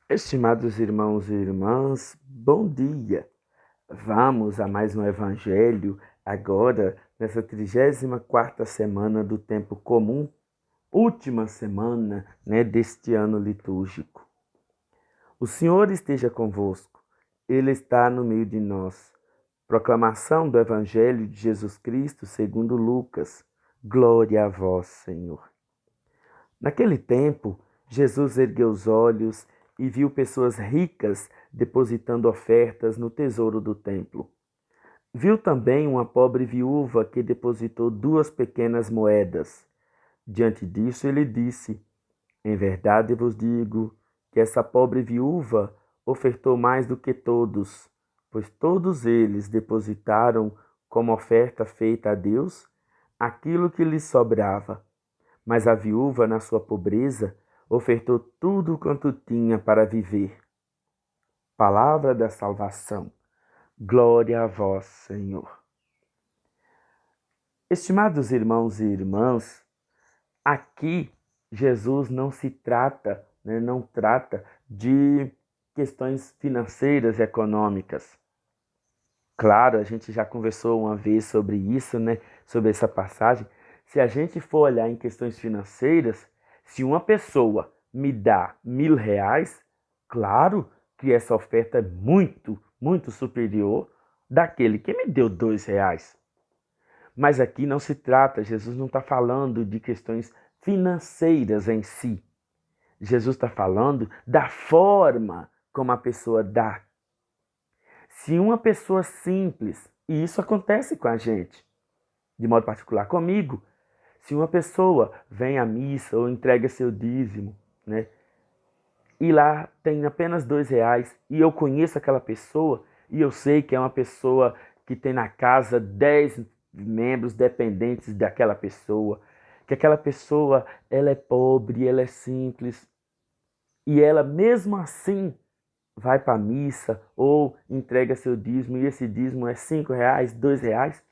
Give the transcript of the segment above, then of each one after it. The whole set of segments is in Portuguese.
Estimados irmãos e irmãs, bom dia! Vamos a mais um Evangelho, agora nessa 34ª semana do tempo comum, última semana, deste ano litúrgico. O Senhor esteja convosco, Ele está no meio de nós. Proclamação do Evangelho de Jesus Cristo segundo Lucas. Glória a vós, Senhor. Naquele tempo, Jesus ergueu os olhos e viu pessoas ricas depositando ofertas no tesouro do templo. Viu também uma pobre viúva que depositou 2 pequenas moedas. Diante disso, ele disse: Em verdade vos digo que essa pobre viúva ofertou mais do que todos, pois todos eles depositaram como oferta feita a Deus aquilo que lhes sobrava. Mas a viúva, na sua pobreza, ofertou tudo quanto tinha para viver. Palavra da salvação. Glória a vós, Senhor. Estimados irmãos e irmãs, aqui Jesus não trata de questões financeiras e econômicas. Claro, a gente já conversou uma vez sobre isso, sobre essa passagem. Se a gente for olhar em questões financeiras, se uma pessoa me dá R$ 1.000, claro que essa oferta é muito, muito superior daquele que me deu R$ 2. Mas aqui não se trata, Jesus não está falando de questões financeiras em si. Jesus está falando da forma como a pessoa dá. Se uma pessoa simples, e isso acontece com a gente, de modo particular comigo, se uma pessoa vem à missa ou entrega seu dízimo, e lá tem apenas R$ 2, e eu conheço aquela pessoa, e eu sei que é uma pessoa que tem na casa 10 membros dependentes daquela pessoa, que aquela pessoa ela é pobre, ela é simples, e ela mesmo assim vai para a missa ou entrega seu dízimo, e esse dízimo é R$ 5, R$ 2,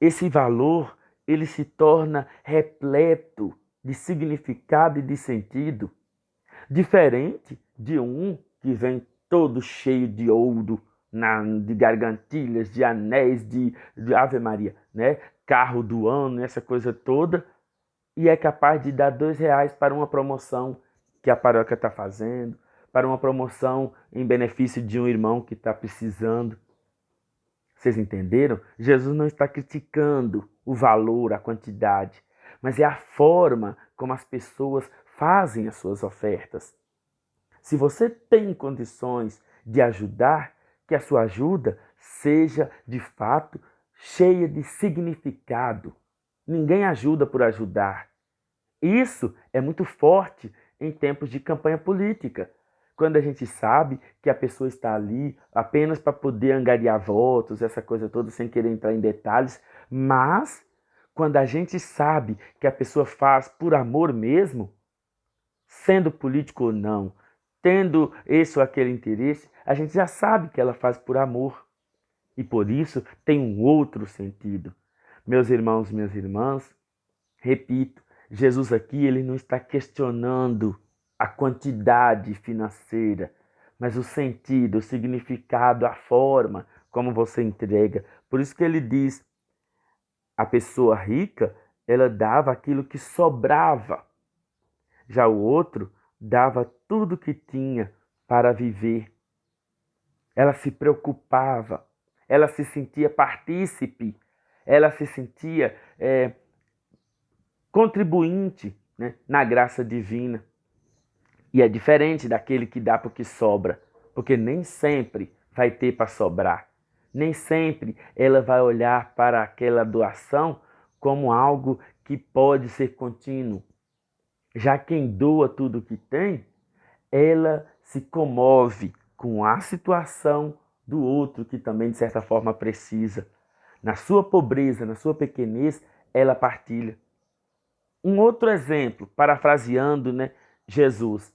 esse valor ele se torna repleto de significado e de sentido, diferente de um que vem todo cheio de ouro, de gargantilhas, de anéis, de Ave Maria, carro do ano, essa coisa toda, e é capaz de dar R$ 2 para uma promoção que a paróquia está fazendo, para uma promoção em benefício de um irmão que está precisando. Vocês entenderam? Jesus não está criticando o valor, a quantidade, mas é a forma como as pessoas fazem as suas ofertas. Se você tem condições de ajudar, que a sua ajuda seja, de fato, cheia de significado. Ninguém ajuda por ajudar. Isso é muito forte em tempos de campanha política, quando a gente sabe que a pessoa está ali apenas para poder angariar votos, essa coisa toda, sem querer entrar em detalhes, mas quando a gente sabe que a pessoa faz por amor mesmo, sendo político ou não, tendo esse ou aquele interesse, a gente já sabe que ela faz por amor. E por isso tem um outro sentido. Meus irmãos, minhas irmãs, repito, Jesus aqui ele não está questionando a quantidade financeira, mas o sentido, o significado, a forma como você entrega. Por isso que ele diz, a pessoa rica, ela dava aquilo que sobrava. Já o outro dava tudo que tinha para viver. Ela se preocupava, ela se sentia partícipe, ela se sentia contribuinte, na graça divina. E é diferente daquele que dá porque sobra, porque nem sempre vai ter para sobrar. Nem sempre ela vai olhar para aquela doação como algo que pode ser contínuo. Já quem doa tudo o que tem, ela se comove com a situação do outro que também, de certa forma, precisa. Na sua pobreza, na sua pequenez, ela partilha. Um outro exemplo, parafraseando, Jesus.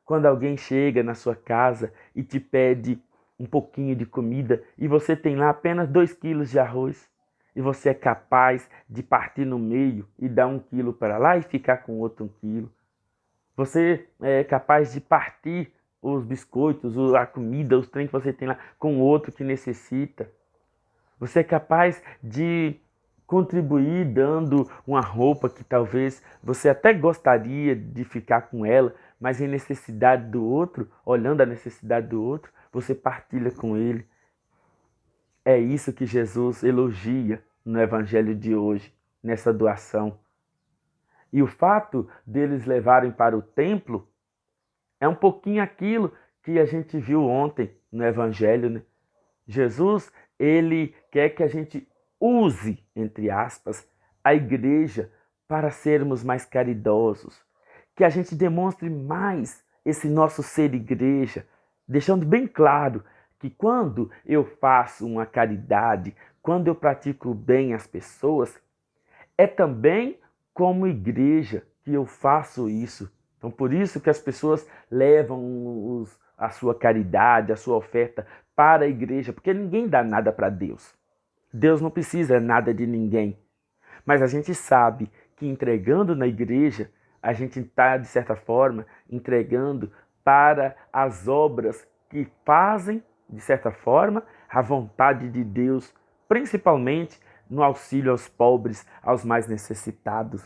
Quando alguém chega na sua casa e te pede um pouquinho de comida e você tem lá apenas 2 quilos de arroz e você é capaz de partir no meio e dar 1 quilo para lá e ficar com outro 1 quilo. Você é capaz de partir os biscoitos, a comida, os trem que você tem lá com outro que necessita. Você é capaz de contribuir dando uma roupa que talvez você até gostaria de ficar com ela, mas em necessidade do outro, olhando a necessidade do outro, você partilha com ele. É isso que Jesus elogia no evangelho de hoje, nessa doação. E o fato deles levarem para o templo é um pouquinho aquilo que a gente viu ontem no evangelho, né? Jesus, ele quer que a gente use, entre aspas, a igreja para sermos mais caridosos, que a gente demonstre mais esse nosso ser igreja, deixando bem claro que quando eu faço uma caridade, quando eu pratico bem as pessoas, é também como igreja que eu faço isso. Então, por isso que as pessoas levam a sua caridade, a sua oferta para a igreja, porque ninguém dá nada para Deus. Deus não precisa nada de ninguém. Mas a gente sabe que entregando na igreja, a gente está, de certa forma, entregando para as obras que fazem, de certa forma, a vontade de Deus, principalmente no auxílio aos pobres, aos mais necessitados.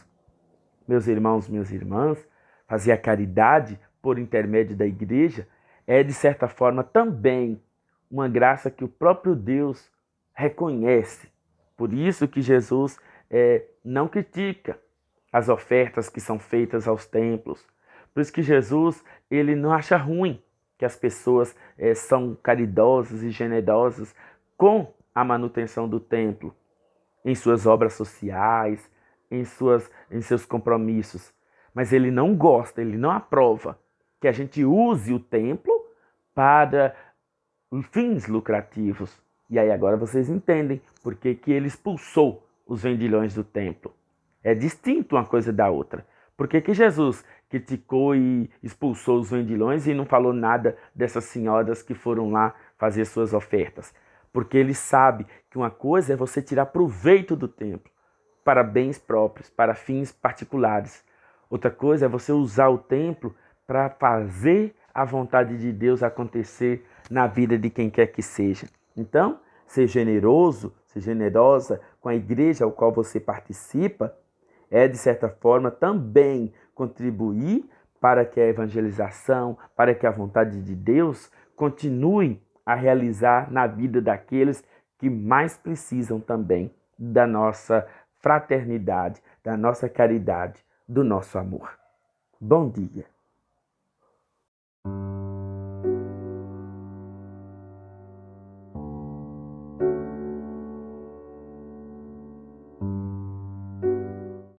Meus irmãos, minhas irmãs, fazer a caridade por intermédio da igreja é, de certa forma, também uma graça que o próprio Deus reconhece. Por isso que Jesus não critica as ofertas que são feitas aos templos. Por isso que Jesus ele não acha ruim que as pessoas são caridosas e generosas com a manutenção do templo, em suas obras sociais, em seus compromissos. Mas ele não gosta, ele não aprova que a gente use o templo para fins lucrativos. E aí agora vocês entendem por que ele expulsou os vendilhões do templo. É distinto uma coisa da outra. Por que Jesus criticou e expulsou os vendilhões e não falou nada dessas senhoras que foram lá fazer suas ofertas? Porque ele sabe que uma coisa é você tirar proveito do templo para bens próprios, para fins particulares. Outra coisa é você usar o templo para fazer a vontade de Deus acontecer na vida de quem quer que seja. Então, ser generoso, ser generosa com a igreja ao qual você participa, é, de certa forma, também contribuir para que a evangelização, para que a vontade de Deus continue a realizar na vida daqueles que mais precisam também da nossa fraternidade, da nossa caridade, do nosso amor. Bom dia.